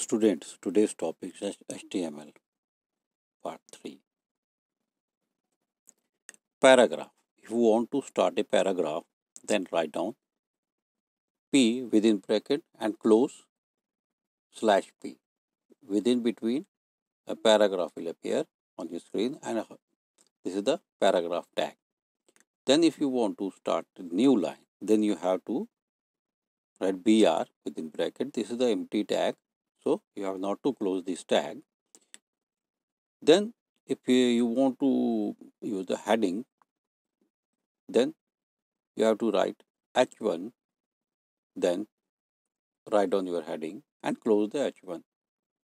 Students, today's topic is HTML part 3. Paragraph. If you want to start a paragraph, then write down P within bracket and close /P. Within between, a paragraph will appear on your screen and this is the paragraph tag. Then if you want to start a new line, then you have to write BR within bracket. This is the empty tag. So you have not to close this tag. Then if you want to use the heading, then you have to write H1, then write down your heading and close the H1.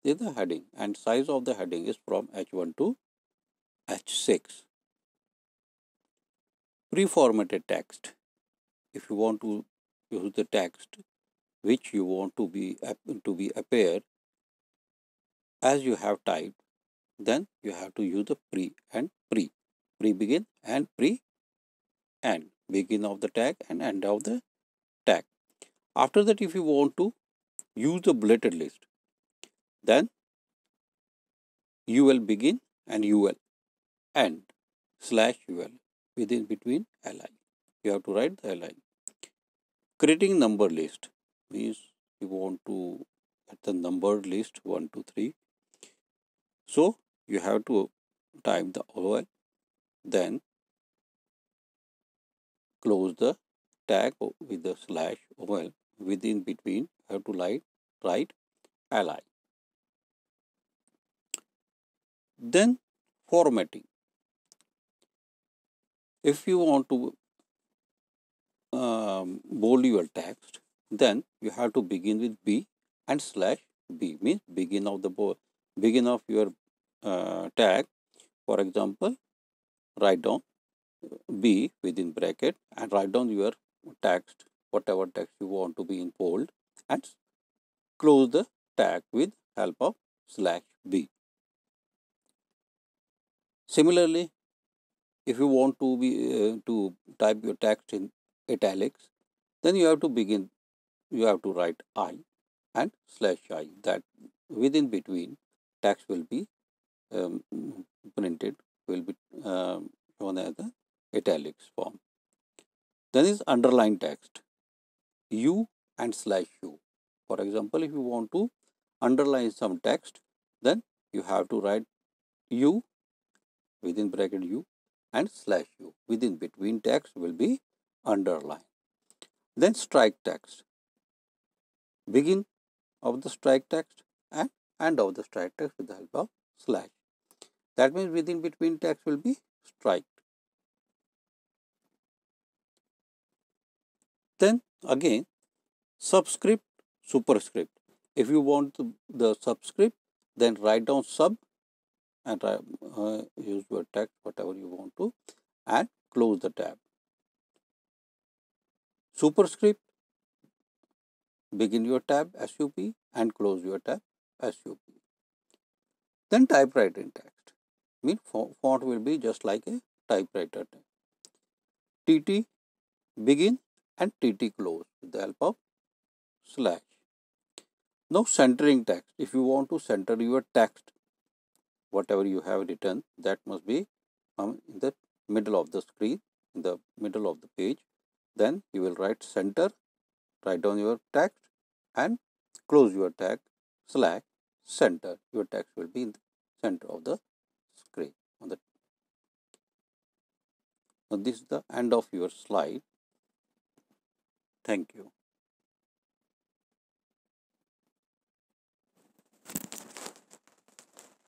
This is the heading and size of the heading is from H1 to H6. Pre-formatted text. If you want to use the text which you want to be appear as you have typed, then you have to use the pre and pre. Pre-begin and pre-end. Begin of the tag and end of the tag. After that, if you want to use the bulleted list, then you will begin and you will end /ul within between li. You have to write the li. Creating number list means you want to get the numbered list 1, 2, 3. So you have to type the ol, then close the tag with the /ol. Within between you have to write li. Then formatting. If you want to bold your text, then you have to begin with B and /B means begin of your tag. For example, write down B within bracket and write down your text, whatever text you want to be in bold, and close the tag with help of /B. Similarly, if you want to to type your text in italics, then you have to write I and /I. That within between text will be printed, will be shown as the italics form. Then is underline text, U and /U. For example, if you want to underline some text, then you have to write U within bracket U and /U. Within between text will be underline. Then strike text. Begin of the strike text and end of the strike text with the help of /. That means within between text will be striked. Then again subscript, superscript. If you want the subscript, then write down sub and use your text whatever you want to and close the tab. Superscript, begin your tab SUP and close your tab SUP. Then typewriter text, mean font will be just like a typewriter. TT begin and TT close with the help of /. Now centering text. If you want to center your text, whatever you have written, that must be in the middle of the screen, in the middle of the page. Then you will write center, write down your text and close your tag /center. Your text will be in the center of the screen. Now this is the end of your slide. Thank you.